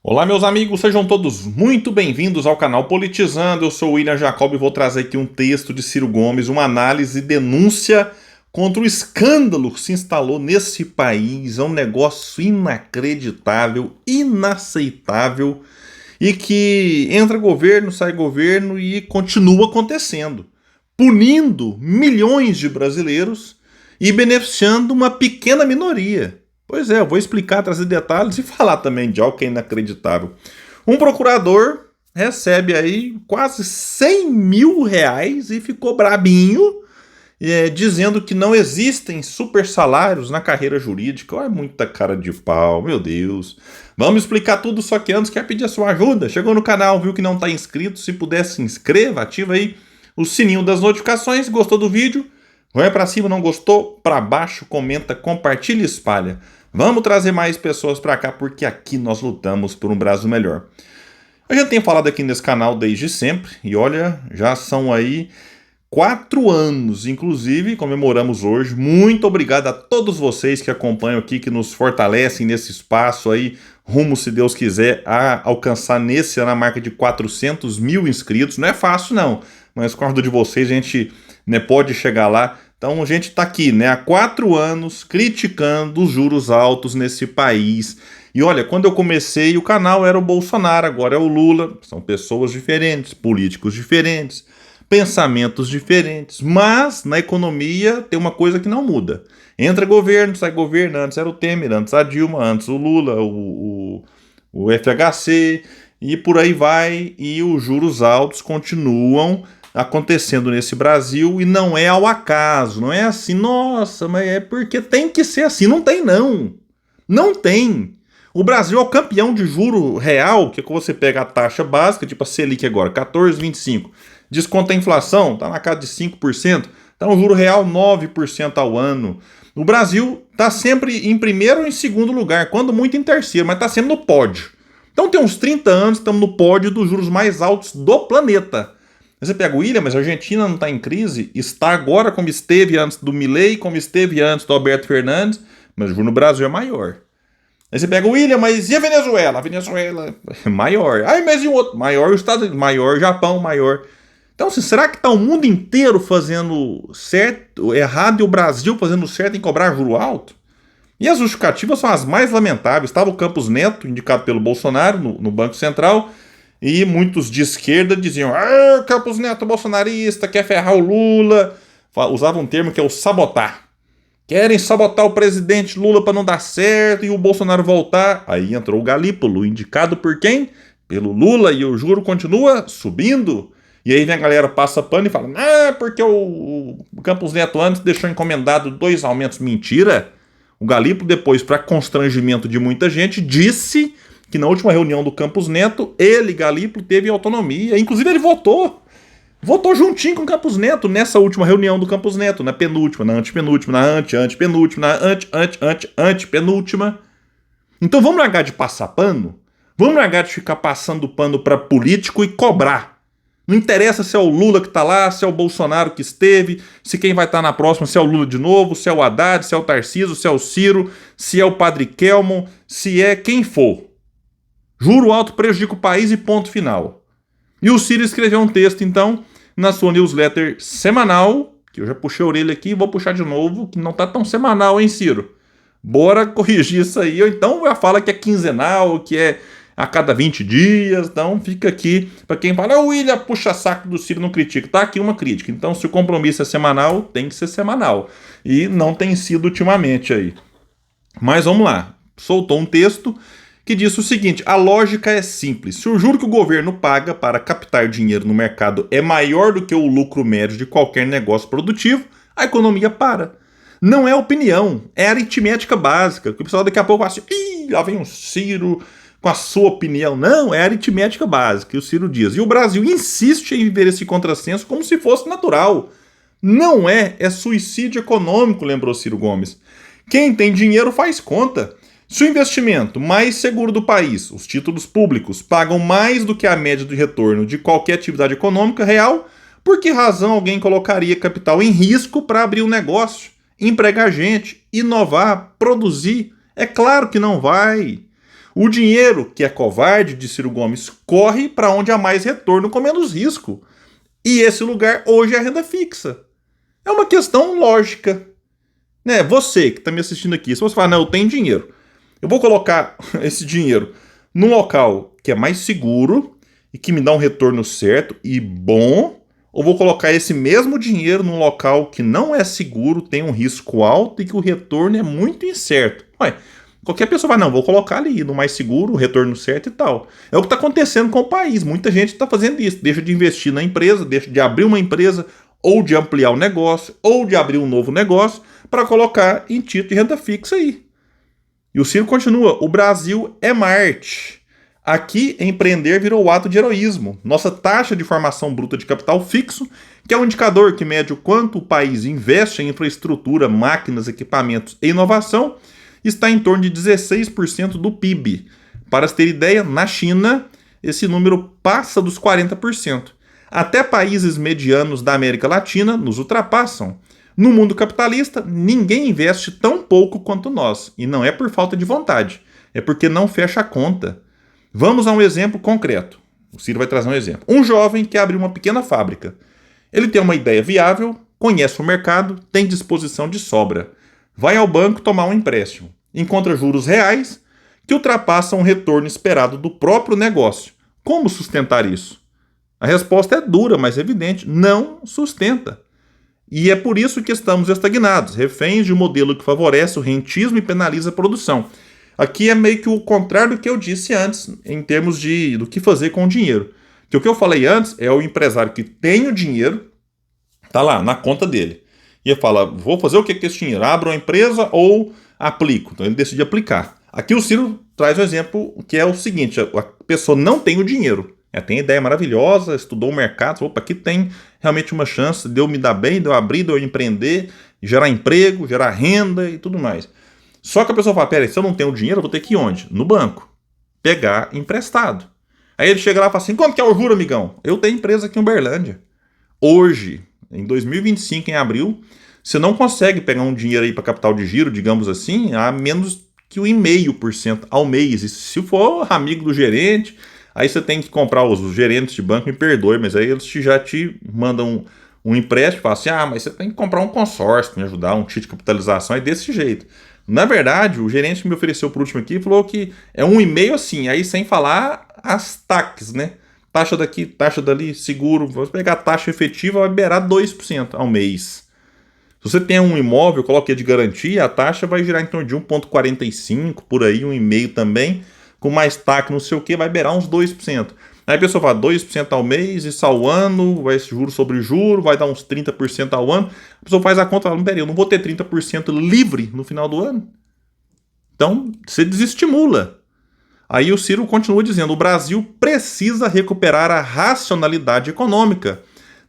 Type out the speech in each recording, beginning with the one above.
Olá, meus amigos, sejam todos muito bem-vindos ao canal Politizando. Eu sou o William Jacob e vou trazer aqui um texto de Ciro Gomes, uma análise e denúncia contra o escândalo que se instalou nesse país. É um negócio inacreditável, inaceitável e que entra governo, sai governo e continua acontecendo, punindo milhões de brasileiros e beneficiando uma pequena minoria. Pois é, eu vou explicar, trazer detalhes e falar também de algo que é inacreditável. Um procurador recebe aí quase 100 mil reais e ficou brabinho, dizendo que não existem super salários na carreira jurídica. É muita cara de pau, meu Deus. Vamos explicar tudo, só que antes quero pedir a sua ajuda. Chegou no canal, viu que não está inscrito, se puder se inscreva, ativa aí o sininho das notificações. Gostou do vídeo? Vai para cima, não gostou? Para baixo, comenta, compartilha e espalha. Vamos trazer mais pessoas para cá, porque aqui nós lutamos por um Brasil melhor. Eu já tenho falado aqui nesse canal desde sempre, e olha, já são aí 4 anos, inclusive, comemoramos hoje. Muito obrigado a todos vocês que acompanham aqui, que nos fortalecem nesse espaço aí, rumo, se Deus quiser, a alcançar nesse ano a marca de 400 mil inscritos. Não é fácil não, mas com a ajuda de vocês a gente pode chegar lá. Então a gente está aqui há 4 anos criticando os juros altos nesse país. E olha, quando eu comecei o canal era o Bolsonaro, agora é o Lula. São pessoas diferentes, políticos diferentes, pensamentos diferentes. Mas na economia tem uma coisa que não muda. Entra governo, sai governo. Antes era o Temer, antes a Dilma, antes o Lula, o FHC e por aí vai. E os juros altos continuam acontecendo nesse Brasil e não é ao acaso, não é assim, nossa, mas é porque tem que ser assim. Não tem, não. Não tem. O Brasil é o campeão de juro real, que é quando você pega a taxa básica, tipo a Selic agora, 14,25, desconta a inflação, tá na casa de 5%, então o juro real 9% ao ano. O Brasil tá sempre em primeiro ou em segundo lugar, quando muito em terceiro, mas tá sempre no pódio. Então tem uns 30 anos, estamos no pódio dos juros mais altos do planeta. Você pega o William, mas a Argentina não está em crise, está agora como esteve antes do Milei, como esteve antes do Alberto Fernandes, mas o juro no Brasil é maior. Aí você pega o William, mas e a Venezuela? A Venezuela é maior. Aí, mas e o outro? Maior os Estados Unidos, maior Japão, maior. Então, será que está o mundo inteiro fazendo certo, errado, e o Brasil fazendo certo em cobrar juro alto? E as justificativas são as mais lamentáveis. Estava o Campos Neto, indicado pelo Bolsonaro, no Banco Central, e muitos de esquerda diziam: Campos Neto bolsonarista, quer ferrar o Lula. Usavam um termo que é o sabotar. Querem sabotar o presidente Lula para não dar certo e o Bolsonaro voltar. Aí entrou o Galípolo, indicado por quem? Pelo Lula, e o juro continua subindo. E aí vem a galera, passa pano e fala: porque o Campos Neto antes deixou encomendado 2 aumentos. Mentira! O Galípolo, depois, para constrangimento de muita gente, disse que na última reunião do Campos Neto, ele, Galípolo, teve autonomia. Inclusive ele votou juntinho com o Campos Neto nessa última reunião do Campos Neto, na penúltima, na antepenúltima, na antepenúltima, na antepenúltima. Então vamos largar de passar pano? Vamos largar de ficar passando pano para político e cobrar. Não interessa se é o Lula que está lá, se é o Bolsonaro que esteve, se quem vai estar na próxima, se é o Lula de novo, se é o Haddad, se é o Tarcísio, se é o Ciro, se é o Padre Kelmon, se é quem for. Juro alto prejudica o país e ponto final. E o Ciro escreveu um texto, então, na sua newsletter semanal, que eu já puxei a orelha aqui e vou puxar de novo, que não tá tão semanal, hein, Ciro? Bora corrigir isso aí, ou então já fala que é quinzenal, que é a cada 20 dias, então fica aqui, para quem fala: o William puxa saco do Ciro, não critica. Tá aqui uma crítica, então se o compromisso é semanal, tem que ser semanal. E não tem sido ultimamente aí. Mas vamos lá, soltou um texto que diz o seguinte: a lógica é simples. Se o juro que o governo paga para captar dinheiro no mercado é maior do que o lucro médio de qualquer negócio produtivo, a economia para. Não é opinião, é aritmética básica. O pessoal daqui a pouco vai assim: lá vem o Ciro com a sua opinião. Não, é aritmética básica, e o Ciro diz. E o Brasil insiste em viver esse contrassenso como se fosse natural. Não é suicídio econômico, lembrou Ciro Gomes. Quem tem dinheiro faz conta. Se o investimento mais seguro do país, os títulos públicos, pagam mais do que a média de retorno de qualquer atividade econômica real, por que razão alguém colocaria capital em risco para abrir um negócio, empregar gente, inovar, produzir? É claro que não vai. O dinheiro, que é covarde, de Ciro Gomes, corre para onde há mais retorno com menos risco. E esse lugar hoje é a renda fixa. É uma questão lógica. Né? Você que está me assistindo aqui, se você falar, não, eu tenho dinheiro, eu vou colocar esse dinheiro num local que é mais seguro e que me dá um retorno certo e bom, ou vou colocar esse mesmo dinheiro num local que não é seguro, tem um risco alto e que o retorno é muito incerto. Ué, qualquer pessoa vai, não, vou colocar ali no mais seguro, o retorno certo e tal. É o que está acontecendo com o país. Muita gente está fazendo isso. Deixa de investir na empresa, deixa de abrir uma empresa, ou de ampliar o negócio, ou de abrir um novo negócio, para colocar em título de renda fixa aí. E o Ciro continua, o Brasil é Marte. Aqui, empreender virou ato de heroísmo. Nossa taxa de formação bruta de capital fixo, que é um indicador que mede o quanto o país investe em infraestrutura, máquinas, equipamentos e inovação, está em torno de 16% do PIB. Para se ter ideia, na China, esse número passa dos 40%. Até países medianos da América Latina nos ultrapassam. No mundo capitalista, ninguém investe tão pouco quanto nós. E não é por falta de vontade, é porque não fecha a conta. Vamos a um exemplo concreto. O Ciro vai trazer um exemplo. Um jovem que abre uma pequena fábrica. Ele tem uma ideia viável, conhece o mercado, tem disposição de sobra. Vai ao banco tomar um empréstimo. Encontra juros reais que ultrapassam o retorno esperado do próprio negócio. Como sustentar isso? A resposta é dura, mas evidente. Não sustenta. E é por isso que estamos estagnados, reféns de um modelo que favorece o rentismo e penaliza a produção. Aqui é meio que o contrário do que eu disse antes, em termos do que fazer com o dinheiro. Que o que eu falei antes é o empresário que tem o dinheiro, tá lá, na conta dele. E ele fala, vou fazer o que com esse dinheiro? Abro uma empresa ou aplico? Então ele decide aplicar. Aqui o Ciro traz um exemplo que é o seguinte, a pessoa não tem o dinheiro. Ela tem ideia maravilhosa, estudou o mercado, opa, aqui tem realmente uma chance de eu me dar bem, de eu abrir, de eu empreender, gerar emprego, gerar renda e tudo mais. Só que a pessoa fala, peraí, se eu não tenho dinheiro, eu vou ter que ir onde? No banco. Pegar emprestado. Aí ele chega lá e fala assim, quanto que é o juro, amigão? Eu tenho empresa aqui em Uberlândia. Hoje, em 2025, em abril, você não consegue pegar um dinheiro aí para capital de giro, digamos assim, a menos que o 0,5% ao mês. E se for amigo do gerente, aí você tem que comprar os gerentes de banco, me perdoe, mas aí eles já te mandam um empréstimo e falam assim, mas você tem que comprar um consórcio para me ajudar, um título de capitalização, é desse jeito. Na verdade, o gerente que me ofereceu por último aqui falou que é 1,5 assim, aí sem falar as taxas, né? Taxa daqui, taxa dali, seguro, vamos pegar a taxa efetiva, vai beirar 2% ao mês. Se você tem um imóvel, coloque de garantia, a taxa vai girar em torno de 1,45, por aí, 1,5 também, com mais taxa, não sei o que, vai beirar uns 2%. Aí a pessoa fala 2% ao mês, isso ao ano, vai juro sobre juro, vai dar uns 30% ao ano. A pessoa faz a conta e fala, peraí, eu não vou ter 30% livre no final do ano? Então, você desestimula. Aí o Ciro continua dizendo, o Brasil precisa recuperar a racionalidade econômica.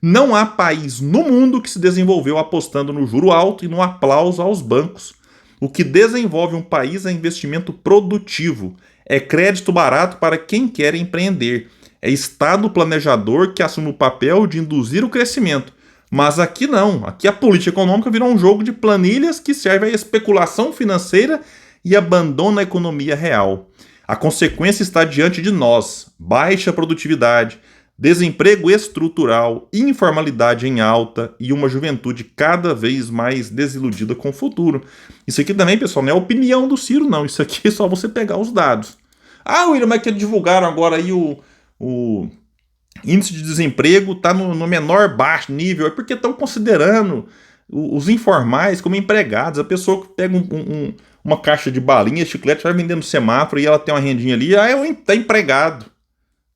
Não há país no mundo que se desenvolveu apostando no juro alto e no aplauso aos bancos. O que desenvolve um país é investimento produtivo. É crédito barato para quem quer empreender. É Estado planejador que assume o papel de induzir o crescimento. Mas aqui não. Aqui a política econômica virou um jogo de planilhas que serve à especulação financeira e abandona a economia real. A consequência está diante de nós. Baixa produtividade, desemprego estrutural, informalidade em alta e uma juventude cada vez mais desiludida com o futuro. Isso aqui também, pessoal, não é opinião do Ciro, não. Isso aqui é só você pegar os dados. William, mas que divulgaram agora aí o índice de desemprego está no menor baixo nível. É porque estão considerando os informais como empregados. A pessoa que pega uma caixa de balinha, chiclete, vai vendendo semáforo e ela tem uma rendinha ali, tá empregado.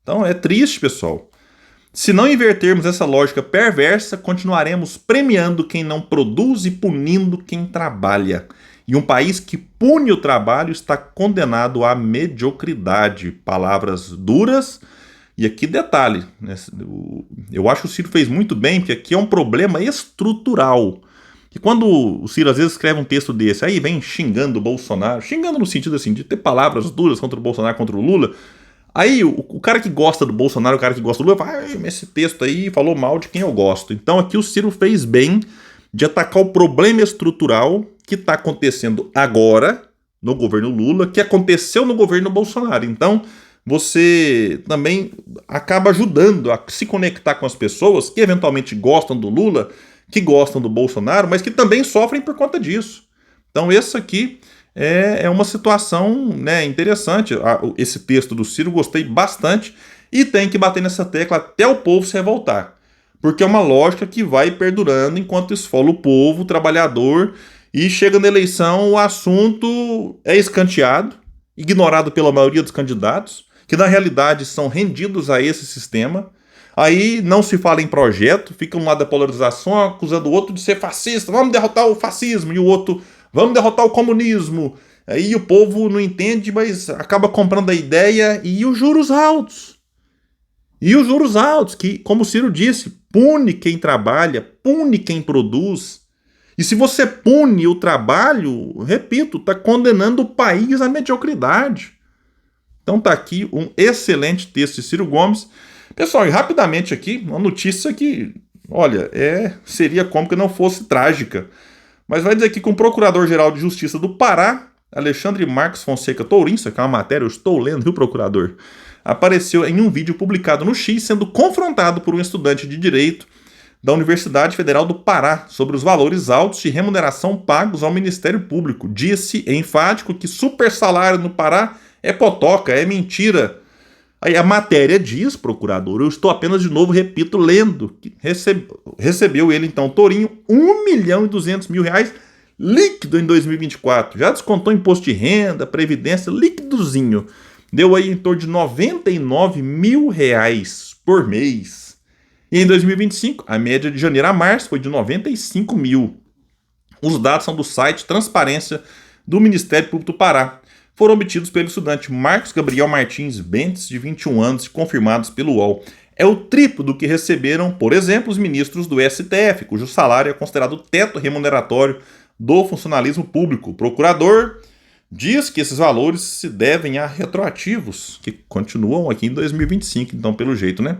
Então é triste, pessoal. Se não invertermos essa lógica perversa, continuaremos premiando quem não produz e punindo quem trabalha. E um país que pune o trabalho está condenado à mediocridade. Palavras duras. E aqui detalhe, né? Eu acho que o Ciro fez muito bem, porque aqui é um problema estrutural. E quando o Ciro às vezes escreve um texto desse, aí vem xingando o Bolsonaro, xingando no sentido assim, de ter palavras duras contra o Bolsonaro, contra o Lula. Aí o cara que gosta do Bolsonaro, o cara que gosta do Lula, fala, esse texto aí falou mal de quem eu gosto. Então aqui o Ciro fez bem de atacar o problema estrutural que está acontecendo agora, no governo Lula que aconteceu no governo Bolsonaro. Então, você também acaba ajudando a se conectar com as pessoas que eventualmente gostam do Lula, que gostam do Bolsonaro, mas que também sofrem por conta disso. Então, isso aqui é uma situação, né, interessante. Esse texto do Ciro gostei bastante e tem que bater nessa tecla até o povo se revoltar. Porque é uma lógica que vai perdurando enquanto esfola o povo, o trabalhador, e chega na eleição, o assunto é escanteado, ignorado pela maioria dos candidatos, que na realidade são rendidos a esse sistema. Aí não se fala em projeto, fica um lado da polarização acusando o outro de ser fascista, vamos derrotar o fascismo, e o outro, vamos derrotar o comunismo. Aí o povo não entende, mas acaba comprando a ideia, e os juros altos. E os juros altos, que, como o Ciro disse, pune quem trabalha, pune quem produz. E se você pune o trabalho, repito, está condenando o país à mediocridade. Então tá aqui um excelente texto de Ciro Gomes. Pessoal, e rapidamente aqui, uma notícia que, olha, seria como que não fosse trágica. Mas vai dizer aqui que o Procurador-Geral de Justiça do Pará, Alexandre Marques Fonseca Tourinho, isso aqui é uma matéria, eu estou lendo, viu, procurador? Apareceu em um vídeo publicado no X sendo confrontado por um estudante de Direito da Universidade Federal do Pará sobre os valores altos de remuneração pagos ao Ministério Público. Disse enfático que super salário no Pará é potoca, é mentira. Aí a matéria diz, procurador, eu estou apenas de novo, repito, lendo, que recebeu ele então, Tourinho, R$ 1.200.000 líquido em 2024. Já descontou imposto de renda, previdência, líquidozinho. Deu aí em torno de R$ 99 mil por mês. E em 2025, a média de janeiro a março foi de 95 mil. Os dados são do site Transparência do Ministério Público do Pará. Foram obtidos pelo estudante Marcos Gabriel Martins Bentes, de 21 anos, e confirmados pelo UOL. É o triplo do que receberam, por exemplo, os ministros do STF, cujo salário é considerado o teto remuneratório do funcionalismo público. O procurador diz que esses valores se devem a retroativos, que continuam aqui em 2025, então, pelo jeito, né?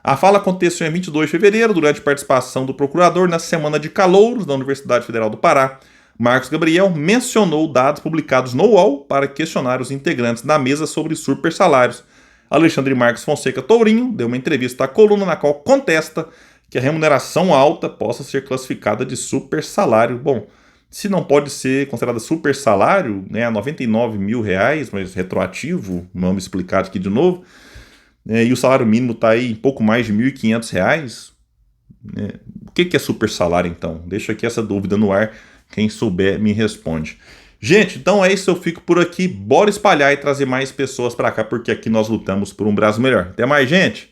A fala aconteceu em 22 de fevereiro, durante participação do procurador na Semana de Calouros da Universidade Federal do Pará. Marcos Gabriel mencionou dados publicados no UOL para questionar os integrantes da mesa sobre super salários. Alexandre Marques Fonseca Tourinho deu uma entrevista à coluna na qual contesta que a remuneração alta possa ser classificada de super salário. Bom, se não pode ser considerada super salário, né, R$ 99 mil, mas retroativo, vamos explicar aqui de novo, e o salário mínimo está aí em pouco mais de R$ 1.500, né? O que é super salário então? Deixo aqui essa dúvida no ar, quem souber me responde. Gente, então é isso, eu fico por aqui, bora espalhar e trazer mais pessoas para cá, porque aqui nós lutamos por um Brasil melhor. Até mais, gente!